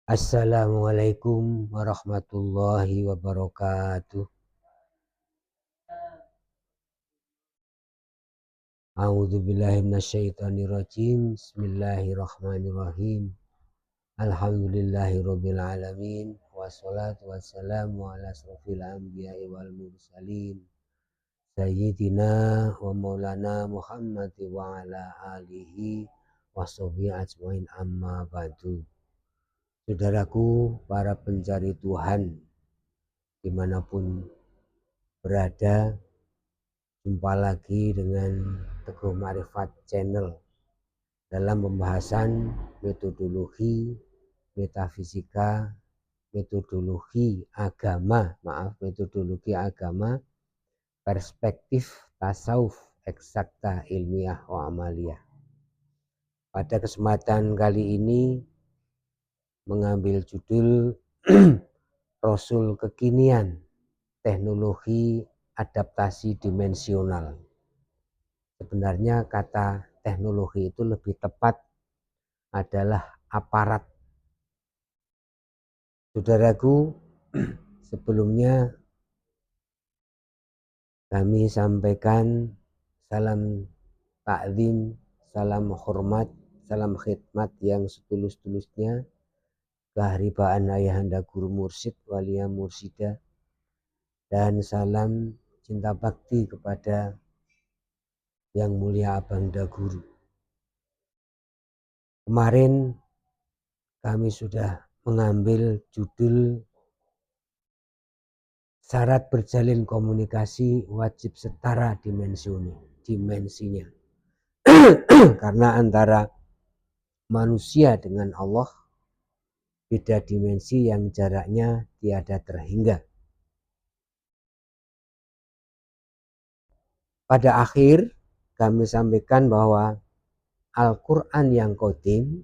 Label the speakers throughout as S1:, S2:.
S1: Assalamualaikum warahmatullahi wabarakatuh. A'udzubillahi minasyaitonirrajim. Bismillahirrahmanirrahim. Alhamdulillahirabbil alamin. Wassalatu wassalamu ala asrofil anbiya'i wal mursalin. Sayyidina wa maulana Muhammad wa ala alihi wa sahbihi ajmain amma ba'du. Saudaraku, para pencari Tuhan dimanapun berada, jumpa lagi dengan Teguh Marifat Channel dalam pembahasan metodologi metafisika, metodologi agama, perspektif tasawuf eksakta ilmiah wa amaliyah. Pada kesempatan kali ini mengambil judul Rasul Kekinian, Teknologi Adaptasi Dimensional. Sebenarnya kata teknologi itu lebih tepat adalah aparat. Saudaraku, sebelumnya kami sampaikan salam takzim, salam hormat, salam khidmat yang setulus-tulusnya keharibaan ayahanda guru mursyid walia mursyida, dan salam cinta bakti kepada yang mulia Abangda Guru. Kemarin kami sudah mengambil judul syarat berjalin komunikasi wajib setara dimensinya. Karena antara manusia dengan Allah beda dimensi yang jaraknya tiada terhingga. Pada akhir kami sampaikan bahwa Al-Quran yang qadim,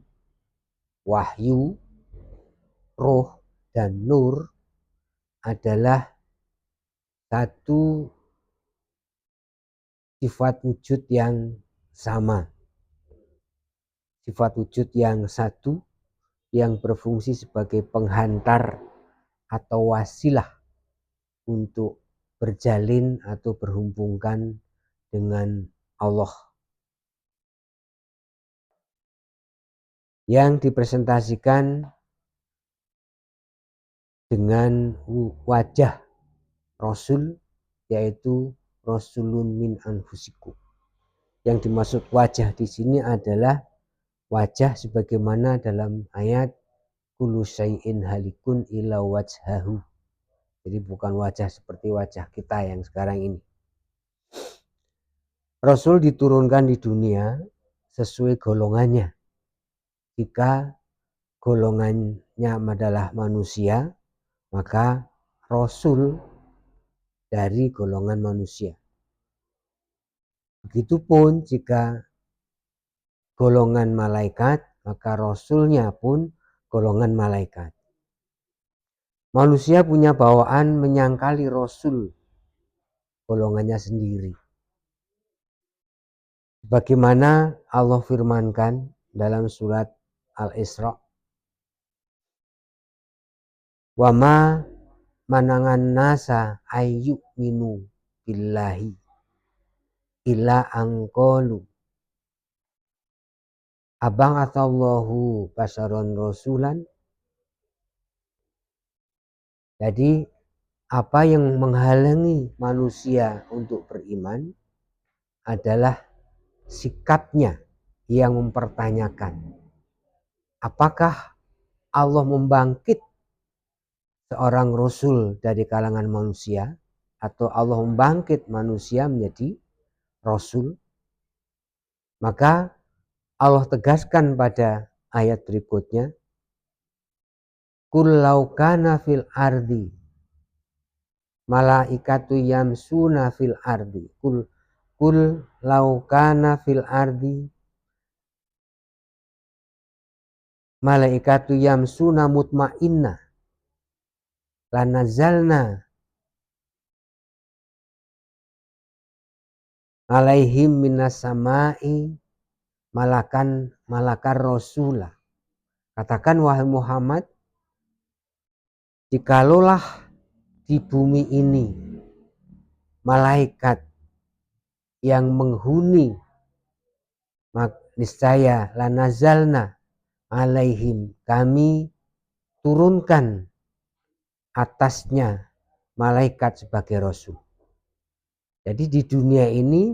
S1: wahyu, roh, dan nur adalah satu sifat wujud yang sama, sifat wujud yang satu yang berfungsi sebagai penghantar atau wasilah untuk berjalin atau berhubungkan dengan Allah, yang dipresentasikan dengan wajah Rasul, yaitu Rasulun min anfusikum. Yang dimaksud wajah di sini adalah wajah sebagaimana dalam ayat kullu syai'in halikun illa wajhahu. Jadi bukan wajah seperti wajah kita yang sekarang ini. Rasul diturunkan di dunia sesuai golongannya. Jika golongannya adalah manusia, maka Rasul dari golongan manusia. Begitupun jika golongan malaikat, maka Rasulnya pun golongan malaikat. Manusia punya bawaan menyangkali Rasul golongannya sendiri. Bagaimana Allah firmankan dalam surat Al-Isra, wa ma manangan nasa ayyuk minu billahi illa angkolu abang atallahu basaron rasulan. Jadi apa yang menghalangi manusia untuk beriman adalah sikapnya yang mempertanyakan apakah Allah membangkit seorang Rasul dari kalangan manusia, atau Allah membangkit manusia menjadi Rasul. Maka Allah tegaskan pada ayat berikutnya, kul laukana fil ardi malaikatu yamsuna fil ardi, kul laukana fil ardi malaikatu yamsuna mutmainna lanazalna alaihim minas samai malakan rasulah. Katakan wahai Muhammad, jikalulah di bumi ini malaikat yang menghuni, niscaya lanazalna alaihim, kami turunkan atasnya malaikat sebagai rasul. Jadi di dunia ini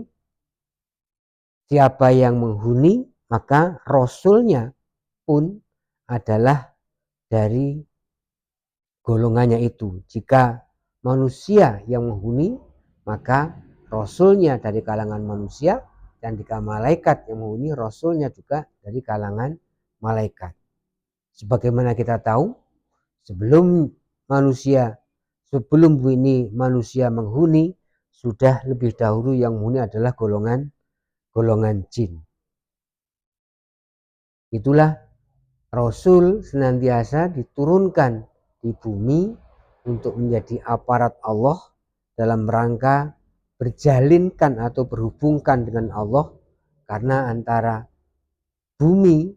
S1: siapa yang menghuni, maka rasulnya pun adalah dari golongannya itu. Jika manusia yang menghuni, maka rasulnya dari kalangan manusia, dan jika malaikat yang menghuni, rasulnya juga dari kalangan malaikat. Sebagaimana kita tahu, sebelum ini manusia menghuni, sudah lebih dahulu yang menghuni adalah golongan jin. Itulah Rasul senantiasa diturunkan di bumi untuk menjadi aparat Allah dalam rangka berjalinkan atau berhubungkan dengan Allah, karena antara bumi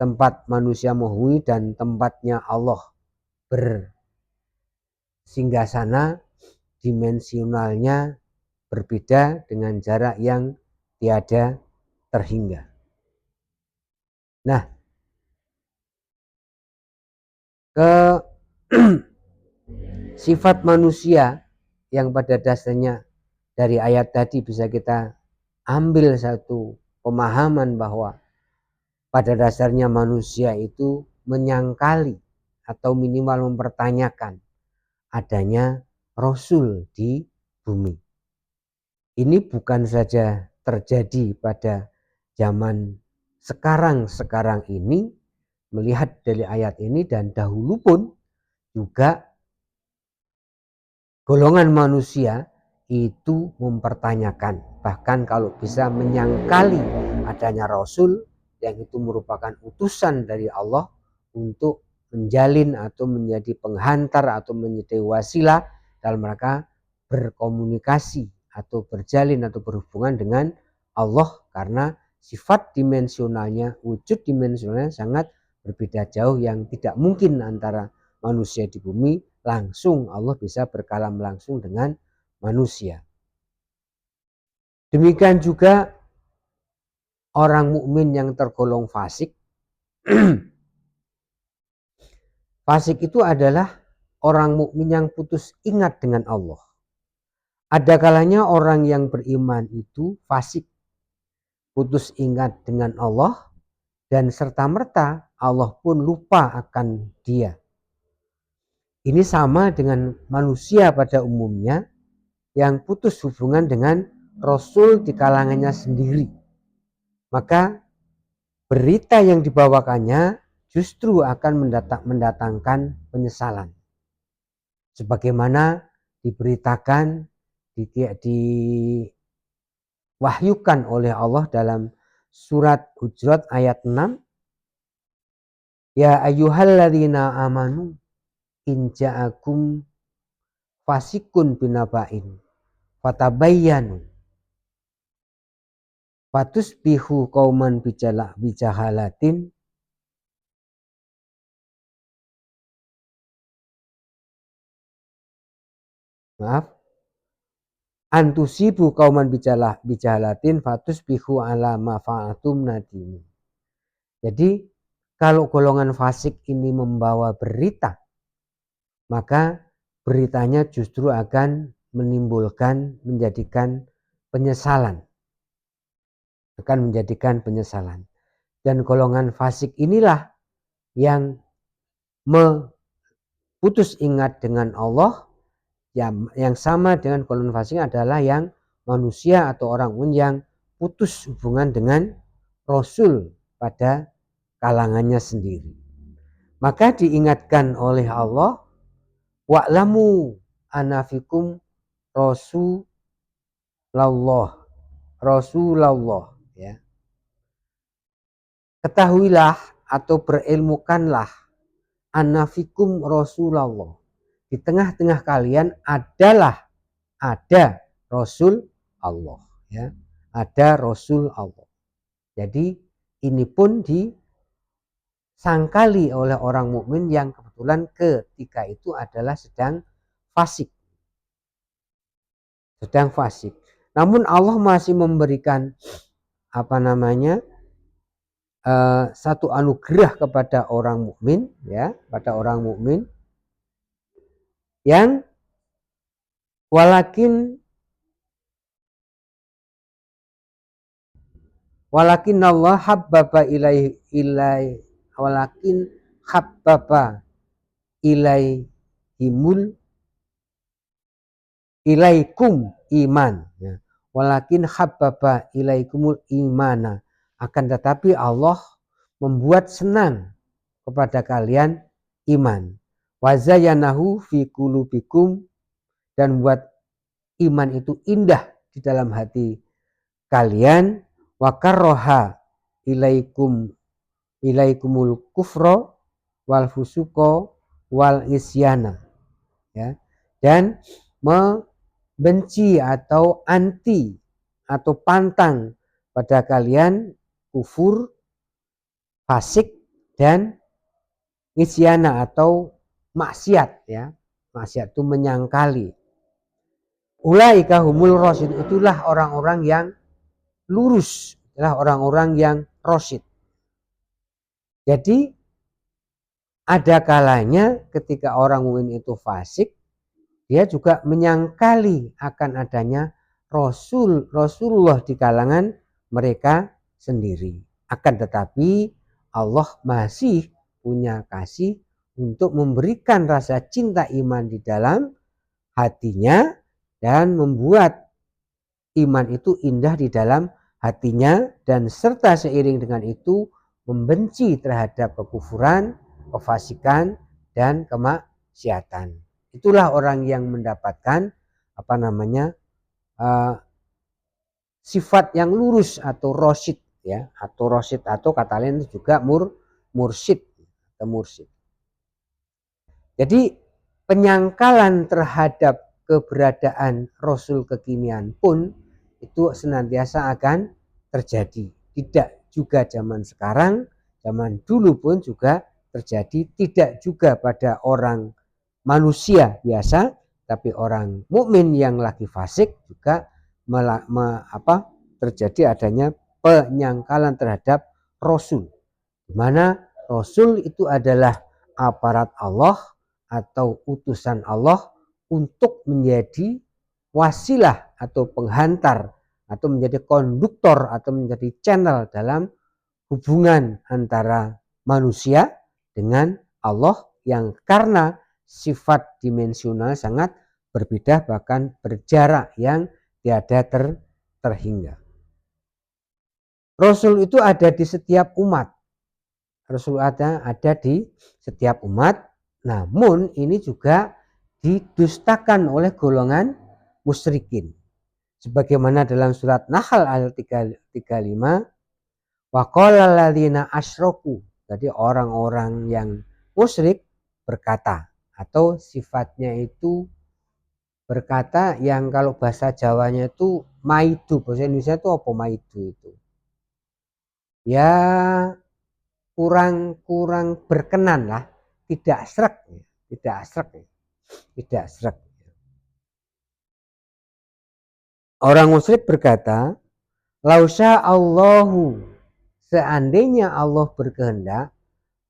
S1: tempat manusia menghuni dan tempatnya Allah bersinggasana dimensionalnya berbeda dengan jarak yang tiada terhingga. Nah, ke sifat manusia yang pada dasarnya dari ayat tadi bisa kita ambil satu pemahaman bahwa pada dasarnya manusia itu menyangkali atau minimal mempertanyakan adanya Rasul di bumi. Ini bukan saja terjadi pada zaman sekarang ini, melihat dari ayat ini, dan dahulu pun juga golongan manusia itu mempertanyakan, bahkan kalau bisa menyangkali adanya Rasul yang itu merupakan utusan dari Allah untuk menjalin atau menjadi penghantar atau menjadi wasilah dalam rangka berkomunikasi atau berjalin atau berhubungan dengan Allah, karena sifat dimensionalnya, wujud dimensionalnya sangat berbeda jauh, yang tidak mungkin antara manusia di bumi langsung Allah bisa berkalam langsung dengan manusia. Demikian juga orang mukmin yang tergolong fasik. Fasik itu adalah orang mukmin yang putus ingat dengan Allah. Ada kalanya orang yang beriman itu fasik, putus ingat dengan Allah, dan serta-merta Allah pun lupa akan dia. Ini sama dengan manusia pada umumnya yang putus hubungan dengan Rasul di kalangannya sendiri. Maka berita yang dibawakannya justru akan mendatangkan penyesalan. Sebagaimana diberitakan, diwahyukan oleh Allah dalam surat Hujurat ayat 6. Ya ayyuhalladzina amanu in ja'akum fasikun binaba'in fatabayyanu fatusbihu qauman bijahalatin antusibu qauman bijahalatin fatusbihu ala ma fa'atum nadim. Jadi kalau golongan fasik ini membawa berita, maka beritanya justru akan menjadikan penyesalan. Dan golongan fasik inilah yang putus ingat dengan Allah. Yang sama dengan golongan fasik adalah yang manusia atau orang yang putus hubungan dengan Rasul pada kalangannya sendiri. Maka diingatkan oleh Allah, wa'lamu anafikum Rasulullah, ya. Ketahuilah atau berilmukanlah anafikum Rasulullah, di tengah-tengah kalian ada Rasul Allah, ya. Ada Rasul Allah. Jadi ini pun disangkali oleh orang mukmin yang kebetulan ketika itu adalah sedang fasik. Namun Allah masih memberikan satu anugerah kepada orang mukmin, ya, pada orang mukmin yang walakin Allah habbaba ilaikum iman, ya. Walakin habbaba ilaikumul imana, akan tetapi Allah membuat senang kepada kalian iman. Wazayanahu fi qulubikum, dan buat iman itu indah di dalam hati kalian. Wa karroha ilaikumul kufro wal fusuko wal isyana, ya, dan membenci atau anti atau pantang pada kalian kufur, fasik, dan isyana atau maksiat, ya. Maksiat itu menyangkali. Ulaika humul rasyid, itulah orang-orang yang lurus, itulah orang-orang yang rasyid. Jadi ada kalanya ketika orang mukmin itu fasik, dia juga menyangkali akan adanya Rasulullah di kalangan mereka sendiri. Akan tetapi Allah masih punya kasih untuk memberikan rasa cinta iman di dalam hatinya dan membuat iman itu indah di dalam hatinya, dan serta seiring dengan itu membenci terhadap kekufuran, kefasikan, dan kemaksiatan. Itulah orang yang mendapatkan sifat yang lurus atau rasyid, ya, atau kata lain juga mursyid atau mursyid. Jadi penyangkalan terhadap keberadaan Rasul kekinian pun itu senantiasa akan terjadi. Tidak juga zaman sekarang, zaman dulu pun juga terjadi. Tidak juga pada orang manusia biasa, tapi orang mukmin yang lagi fasik juga terjadi adanya penyangkalan terhadap Rasul, di mana Rasul itu adalah aparat Allah atau utusan Allah untuk menjadi wasilah atau penghantar atau menjadi konduktor atau menjadi channel dalam hubungan antara manusia dengan Allah yang karena sifat dimensional sangat berbeda, bahkan berjarak yang tiada terhingga. Rasul itu ada di setiap umat. Rasul ada di setiap umat, namun ini juga didustakan oleh golongan musyrikin. Sebagaimana dalam surat Nahl ayat 35, wa qala alladziina asyraku, jadi orang-orang yang musyrik berkata, atau sifatnya itu berkata yang kalau bahasa Jawanya itu maidu, bahasa Indonesia itu apa maidu itu? Ya kurang berkenan lah, tidak sreg. Orang musyrik berkata, lausya Allahu, seandainya Allah berkehendak,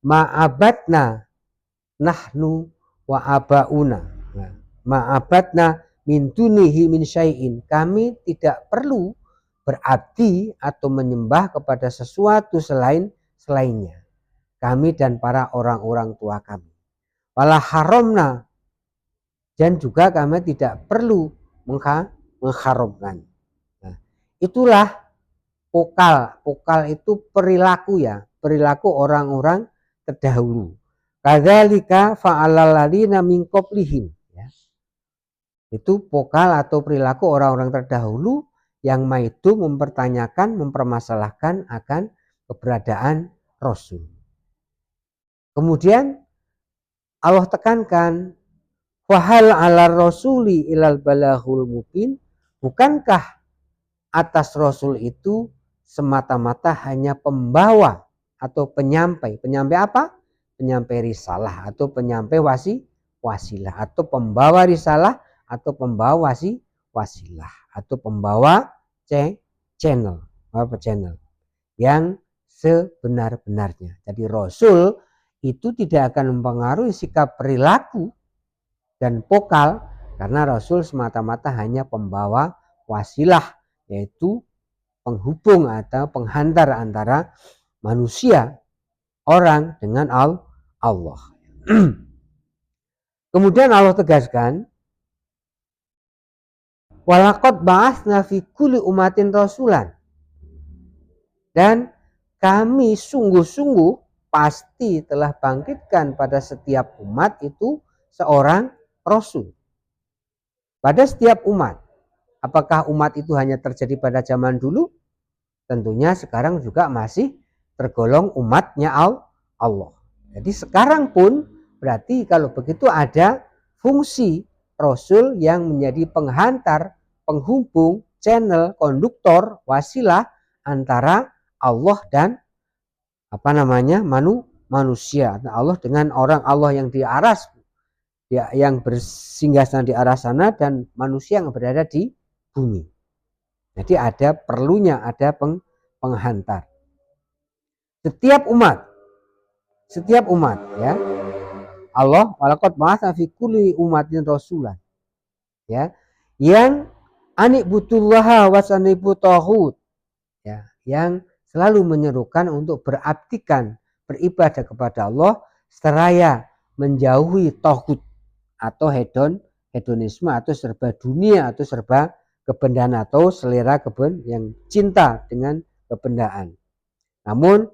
S1: ma'abadna nahnu wa abauna, ma'abadna min dunihi min syai'in, kami tidak perlu berabdi atau menyembah kepada sesuatu selainnya, kami dan para orang-orang tua kami. Wala haramna, dan juga kami tidak perlu mengharamkan. Nah, itulah pokal itu perilaku, ya, perilaku orang-orang terdahulu. Kadzalika fa'alal ladzina min qablihim, ya. Itu pokal atau perilaku orang-orang terdahulu yang maidu mempertanyakan, mempermasalahkan akan keberadaan Rasul. Kemudian Allah tekankan, wahal ala rasuli ilal balahul mubin, bukankah atas Rasul itu semata-mata hanya pembawa atau penyampai. Penyampai apa? Penyampai risalah atau penyampai wasilah atau pembawa risalah atau pembawa wasilah atau pembawa channel yang sebenar-benarnya. Jadi Rasul itu tidak akan mempengaruhi sikap perilaku dan vokal karena Rasul semata-mata hanya pembawa wasilah, yaitu penghubung atau penghantar antara manusia, orang dengan Allah. Kemudian Allah tegaskan, walaqad ba'atsna fi kulli umatin rasulan. Dan kami sungguh-sungguh pasti telah bangkitkan pada setiap umat itu seorang rasul. Pada setiap umat. Apakah umat itu hanya terjadi pada zaman dulu? Tentunya sekarang juga masih tergolong umatnya Allah. Jadi sekarang pun berarti kalau begitu ada fungsi rasul yang menjadi penghantar, penghubung, channel, konduktor, wasilah antara Allah dan manusia. Allah dengan orang Allah yang di aras, yang bersinggasana di arah sana, dan manusia yang berada di bumi. Jadi ada perlunya ada penghantar. Setiap umat ya. Allah walaqad ba'atsa fi kulli umatin rasulan. Ya. Yang anibutullaha wasanibu tauhid. Ya, yang selalu menyerukan untuk berabdikan, beribadah kepada Allah seraya menjauhi tauhid atau hedonisme atau serba dunia atau serba kebendaan atau selera yang cinta dengan kebendaan. Namun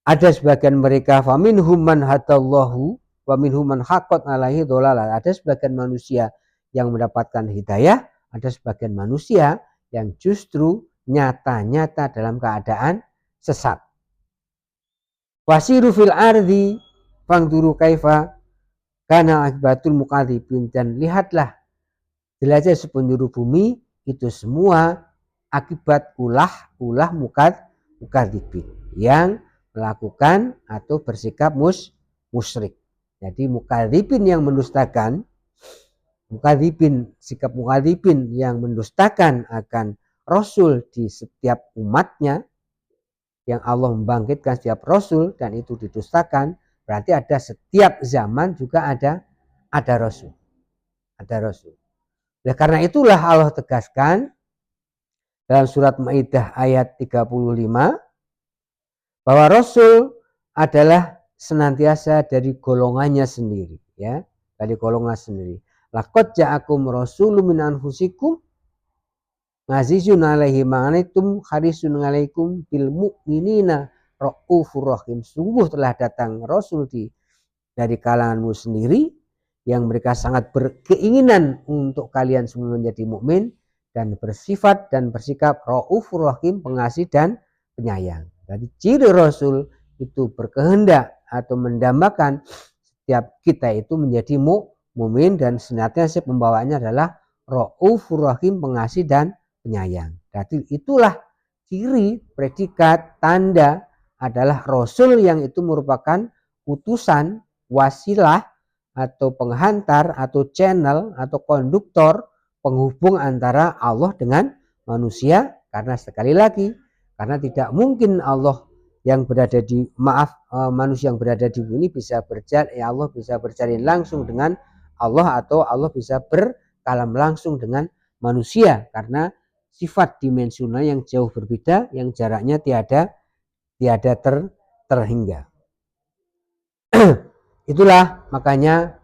S1: ada sebagian mereka faminhum man hadallahu wa minhum man haqqat alaihi dhalalah. Ada sebagian manusia yang mendapatkan hidayah, ada sebagian manusia yang justru nyata-nyata dalam keadaan sesat. Wasiru fil ardi fangduru kaifa kana akibatul mukadzibin. Dan lihatlah, jelajah sepenjuru bumi, itu semua akibat ulah mukadzibin yang melakukan atau bersikap musyrik. Jadi mukadzibin yang mendustakan, sikap mukadzibin yang mendustakan akan Rasul di setiap umatnya, yang Allah membangkitkan setiap Rasul dan itu didustakan, berarti ada setiap zaman juga ada Rasul. Ada Rasul. Nah, karena itulah Allah tegaskan dalam surat Maidah ayat 35 bahwa Rasul adalah senantiasa dari golongannya sendiri, ya, dari golongan sendiri. Laqad ja'akum rasulun min anfusikum azizun alaihi ma'anaitum harisun alaikum bil mu'minina raufur rahim. Sungguh telah datang Rasul dari kalanganmu sendiri yang mereka sangat berkeinginan untuk kalian semua menjadi mukmin dan bersifat dan bersikap raufur rahim, pengasih dan penyayang. Jadi ciri Rasul itu berkehendak atau mendambakan setiap kita itu menjadi mukmin dan senantiasa pembawaannya adalah raufur rahim, pengasih dan penyayang. Jadi itulah ciri, predikat, tanda adalah Rasul yang itu merupakan utusan, wasilah atau penghantar atau channel atau konduktor penghubung antara Allah dengan manusia. Karena sekali lagi, karena tidak mungkin manusia yang berada di bumi bisa Allah bisa berjalin langsung dengan Allah atau Allah bisa berkalam langsung dengan manusia, karena sifat dimensional yang jauh berbeda, yang jaraknya tiada terhingga. Itulah makanya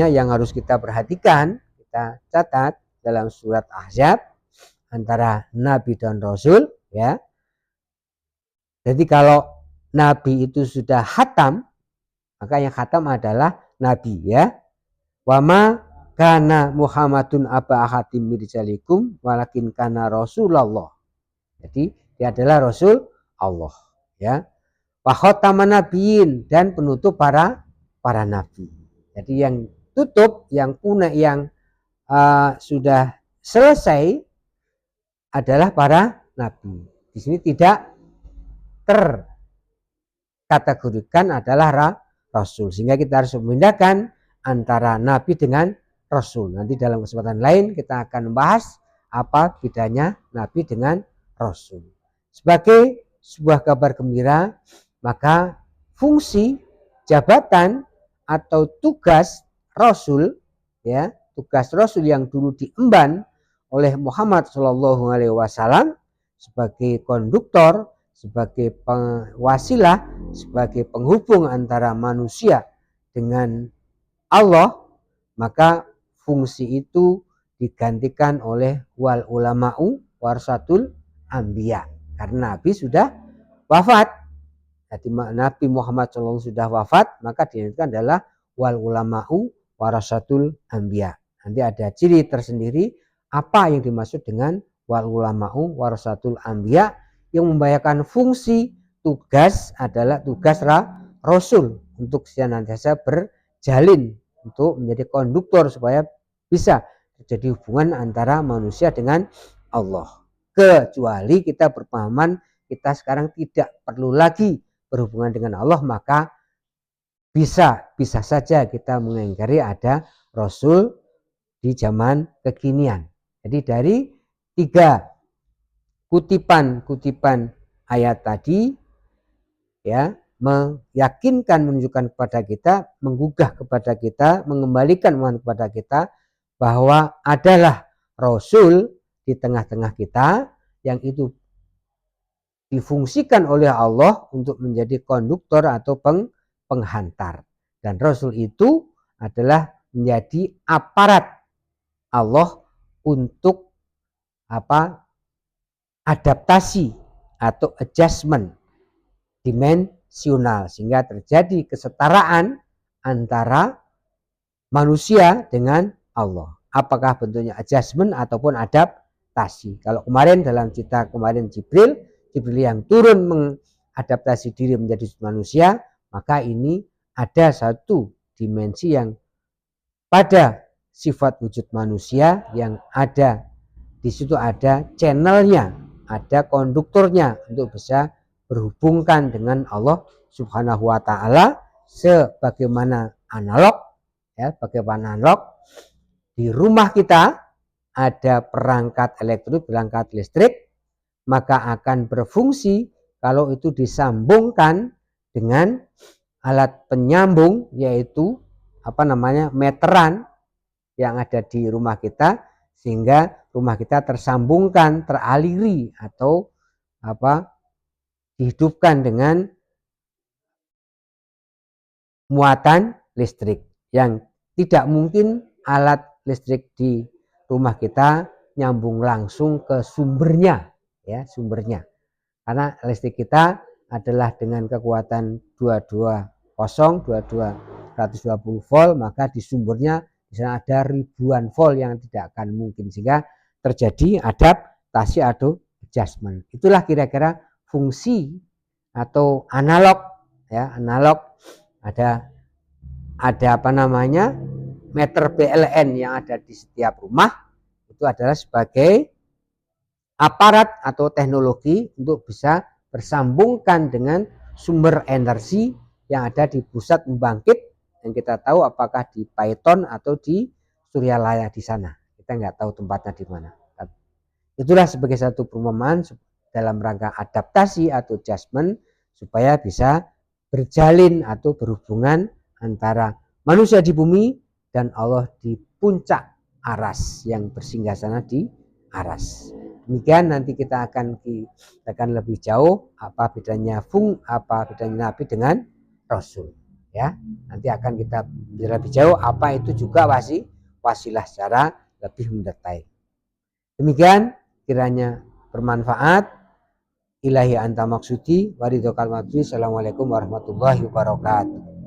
S1: yang harus kita perhatikan, kita catat dalam surat Ahzab antara Nabi dan Rasul, ya. Jadi kalau Nabi itu sudah khatam, maka yang khatam adalah Nabi, ya. Wama kana Muhammadun aba ahadim mirjalikum walakin kana Rasulullah. Jadi dia adalah Rasul Allah, ya. Wa khataman nabiyyin, dan penutup para nabi. Jadi yang tutup, yang punah, yang sudah selesai adalah para nabi. Di sini tidak kategorikan adalah rasul. Sehingga kita harus membedakan antara nabi dengan rasul. Nanti dalam kesempatan lain kita akan membahas apa bedanya nabi dengan rasul. Sebagai sebuah kabar gembira, maka fungsi, jabatan atau tugas rasul, ya, tugas rasul yang dulu diemban oleh Muhammad Shallallahu Alaihi Wasallam sebagai konduktor, sebagai wasilah, sebagai penghubung antara manusia dengan Allah, maka fungsi itu digantikan oleh wal ulama'u warasatul anbiya. Karena Nabi sudah wafat. Jadi Nabi Muhammad SAW sudah wafat, maka digantikan adalah wal ulama'u warasatul anbiya. Nanti ada ciri tersendiri apa yang dimaksud dengan wal ulama'u warasatul anbiya. Yang membahayakan fungsi tugas adalah tugas rasul untuk senantiasa berjalin untuk menjadi konduktor supaya bisa terjadi hubungan antara manusia dengan Allah. Kecuali kita berpahaman kita sekarang tidak perlu lagi berhubungan dengan Allah, maka bisa saja kita mengingkari ada rasul di zaman kekinian. Jadi dari 3 kutipan ayat tadi, ya, meyakinkan, menunjukkan kepada kita, menggugah kepada kita, mengembalikan iman kepada kita bahwa adalah rasul di tengah-tengah kita yang itu difungsikan oleh Allah untuk menjadi konduktor atau penghantar. Dan rasul itu adalah menjadi aparat Allah untuk adaptasi atau adjustment dimensional, sehingga terjadi kesetaraan antara manusia dengan Allah. Apakah bentuknya adjustment ataupun adaptasi. Kalau kemarin dalam cerita kemarin Jibril yang turun mengadaptasi diri menjadi manusia, maka ini ada satu dimensi yang pada sifat wujud manusia yang ada di situ, ada channelnya, ada konduktornya untuk bisa berhubungkan dengan Allah Subhanahu wa taala sebagaimana analog, ya, bagaimana analog di rumah kita ada perangkat elektronik, perangkat listrik, maka akan berfungsi kalau itu disambungkan dengan alat penyambung, yaitu meteran yang ada di rumah kita, sehingga rumah kita tersambungkan, teraliri atau dihidupkan dengan muatan listrik, yang tidak mungkin alat listrik di rumah kita nyambung langsung ke sumbernya, ya, sumbernya. Karena listrik kita adalah dengan kekuatan 120 volt, maka di sumbernya di sana ada ribuan volt yang tidak akan mungkin, sehingga terjadi adaptasi atau adjustment. Itulah kira-kira fungsi atau analog, ya, analog. Ada meter PLN yang ada di setiap rumah, itu adalah sebagai aparat atau teknologi untuk bisa bersambungkan dengan sumber energi yang ada di pusat pembangkit, yang kita tahu apakah di Paiton atau di Suryalaya di sana. Kita nggak tahu tempatnya di mana. Itulah sebagai satu perumpamaan dalam rangka adaptasi atau adjustment supaya bisa berjalin atau berhubungan antara manusia di bumi dan Allah di puncak aras yang bersinggasana di aras. Demikian, nanti kita akan lebih jauh apa bedanya Nabi dengan Rasul, ya. Nanti akan kita lebih jauh apa itu juga wasilah secara lebih mendetail. Demikian, kiranya bermanfaat. Ilahi anta maksudi waridhokal matri. Assalamualaikum warahmatullahi wabarakatuh.